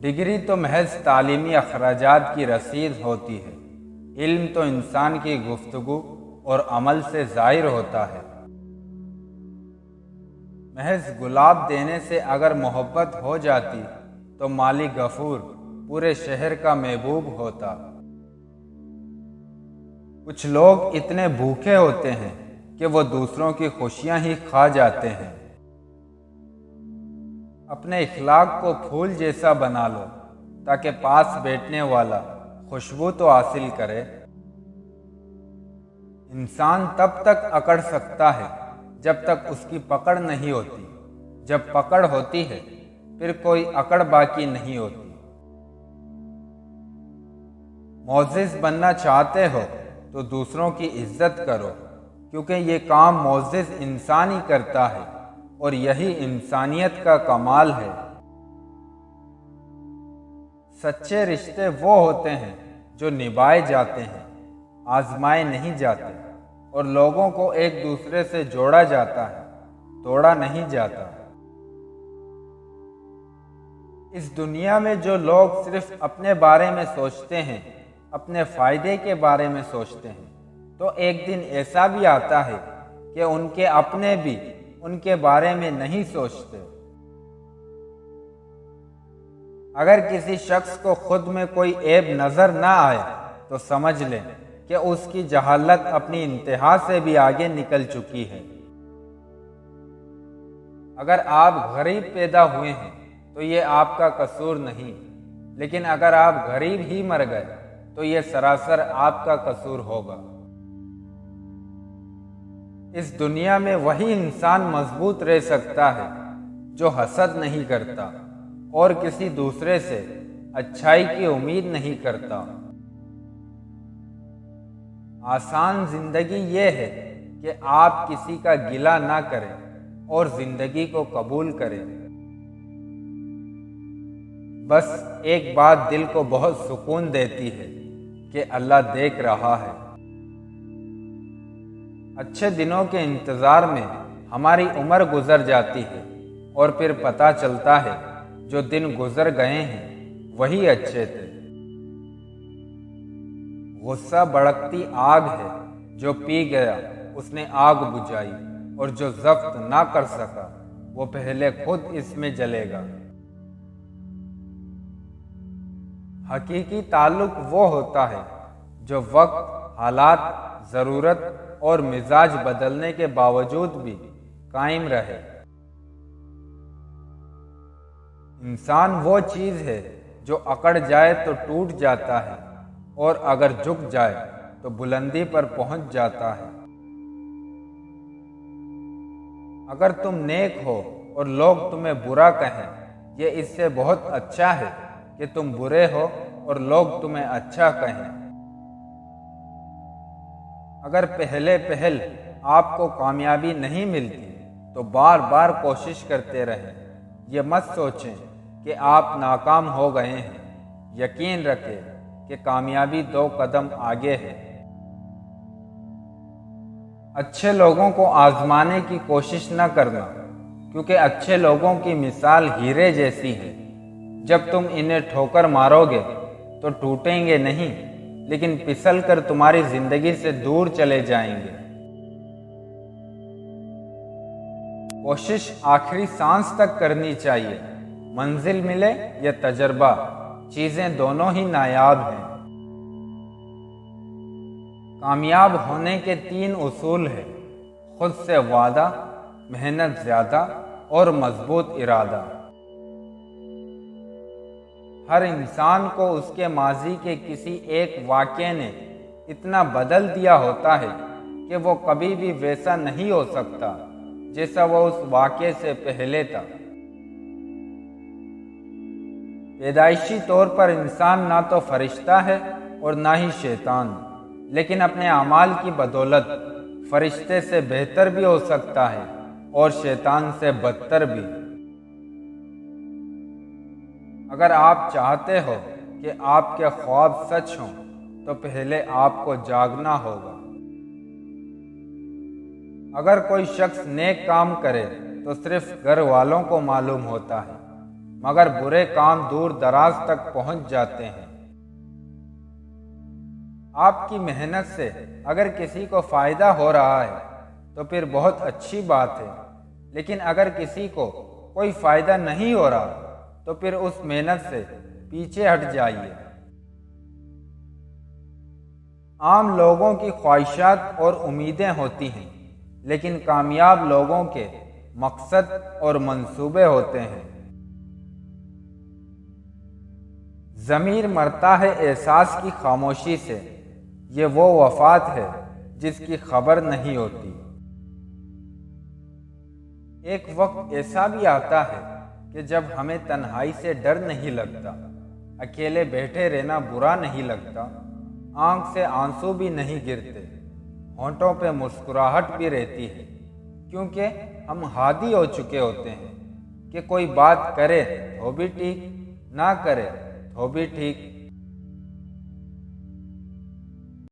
Degree تو محض تعلیمی اخراجات کی رسید ہوتی ہے، علم تو انسان کی گفتگو اور عمل سے ظاہر ہوتا ہے۔ محض گلاب دینے سے اگر محبت ہو جاتی تو مالی غفور پورے شہر کا محبوب ہوتا۔ کچھ لوگ اتنے بھوکے ہوتے ہیں کہ وہ دوسروں کی خوشیاں ہی کھا جاتے ہیں۔ اپنے اخلاق کو پھول جیسا بنا لو تاکہ پاس بیٹھنے والا خوشبو تو حاصل کرے۔ انسان تب تک اکڑ سکتا ہے جب تک اس کی پکڑ نہیں ہوتی، جب پکڑ ہوتی ہے پھر کوئی اکڑ باقی نہیں ہوتی۔ معزز بننا چاہتے ہو تو دوسروں کی عزت کرو، کیونکہ یہ کام معزز انسان ہی کرتا ہے اور یہی انسانیت کا کمال ہے۔ سچے رشتے وہ ہوتے ہیں جو نبھائے جاتے ہیں، آزمائے نہیں جاتے، اور لوگوں کو ایک دوسرے سے جوڑا جاتا ہے، توڑا نہیں جاتا۔ اس دنیا میں جو لوگ صرف اپنے بارے میں سوچتے ہیں، اپنے فائدے کے بارے میں سوچتے ہیں، تو ایک دن ایسا بھی آتا ہے کہ ان کے اپنے بھی ان کے بارے میں نہیں سوچتے۔ اگر کسی شخص کو خود میں کوئی عیب نظر نہ آئے تو سمجھ لیں کہ اس کی جہالت اپنی انتہا سے بھی آگے نکل چکی ہے۔ اگر آپ غریب پیدا ہوئے ہیں تو یہ آپ کا قصور نہیں، لیکن اگر آپ غریب ہی مر گئے تو یہ سراسر آپ کا قصور ہوگا۔ اس دنیا میں وہی انسان مضبوط رہ سکتا ہے جو حسد نہیں کرتا اور کسی دوسرے سے اچھائی کی امید نہیں کرتا۔ آسان زندگی یہ ہے کہ آپ کسی کا گلہ نہ کریں اور زندگی کو قبول کریں۔ بس ایک بات دل کو بہت سکون دیتی ہے کہ اللہ دیکھ رہا ہے۔ اچھے دنوں کے انتظار میں ہماری عمر گزر جاتی ہے اور پھر پتہ چلتا ہے جو دن گزر گئے ہیں وہی اچھے تھے۔ غصہ بھڑکتی آگ ہے، جو پی گیا اس نے آگ بجھائی، اور جو ضبط نہ کر سکا وہ پہلے خود اس میں جلے گا۔ حقیقی تعلق وہ ہوتا ہے جو وقت، حالات، ضرورت اور مزاج بدلنے کے باوجود بھی قائم رہے۔ انسان وہ چیز ہے جو اکڑ جائے تو ٹوٹ جاتا ہے، اور اگر جھک جائے تو بلندی پر پہنچ جاتا ہے۔ اگر تم نیک ہو اور لوگ تمہیں برا کہیں، یہ اس سے بہت اچھا ہے کہ تم برے ہو اور لوگ تمہیں اچھا کہیں۔ اگر پہل آپ کو کامیابی نہیں ملتی تو بار بار کوشش کرتے رہیں۔ یہ مت سوچیں کہ آپ ناکام ہو گئے ہیں، یقین رکھیں کہ کامیابی 2 قدم آگے ہے۔ اچھے لوگوں کو آزمانے کی کوشش نہ کرنا، کیونکہ اچھے لوگوں کی مثال ہیرے جیسی ہے۔ جب تم انہیں ٹھوکر مارو گے تو ٹوٹیں گے نہیں، لیکن پھسل کر تمہاری زندگی سے دور چلے جائیں گے۔ کوشش آخری سانس تک کرنی چاہیے، منزل ملے یا تجربہ، چیزیں دونوں ہی نایاب ہیں۔ کامیاب ہونے کے 3 اصول ہیں: خود سے وعدہ، محنت زیادہ اور مضبوط ارادہ۔ ہر انسان کو اس کے ماضی کے کسی ایک واقعے نے اتنا بدل دیا ہوتا ہے کہ وہ کبھی بھی ویسا نہیں ہو سکتا جیسا وہ اس واقعے سے پہلے تھا۔ پیدائشی طور پر انسان نہ تو فرشتہ ہے اور نہ ہی شیطان، لیکن اپنے اعمال کی بدولت فرشتے سے بہتر بھی ہو سکتا ہے اور شیطان سے بدتر بھی۔ اگر آپ چاہتے ہو کہ آپ کے خواب سچ ہوں تو پہلے آپ کو جاگنا ہوگا۔ اگر کوئی شخص نیک کام کرے تو صرف گھر والوں کو معلوم ہوتا ہے، مگر برے کام دور دراز تک پہنچ جاتے ہیں۔ آپ کی محنت سے اگر کسی کو فائدہ ہو رہا ہے تو پھر بہت اچھی بات ہے، لیکن اگر کسی کو کوئی فائدہ نہیں ہو رہا تو پھر اس محنت سے پیچھے ہٹ جائیے۔ عام لوگوں کی خواہشات اور امیدیں ہوتی ہیں، لیکن کامیاب لوگوں کے مقصد اور منصوبے ہوتے ہیں۔ ضمیر مرتا ہے احساس کی خاموشی سے، یہ وہ وفات ہے جس کی خبر نہیں ہوتی۔ ایک وقت ایسا بھی آتا ہے کہ جب ہمیں تنہائی سے ڈر نہیں لگتا، اکیلے بیٹھے رہنا برا نہیں لگتا، آنکھ سے آنسو بھی نہیں گرتے، ہونٹوں پہ مسکراہٹ بھی رہتی ہے، کیونکہ ہم عادی ہو چکے ہوتے ہیں کہ کوئی بات کرے تو بھی ٹھیک، نہ کرے تو بھی ٹھیک۔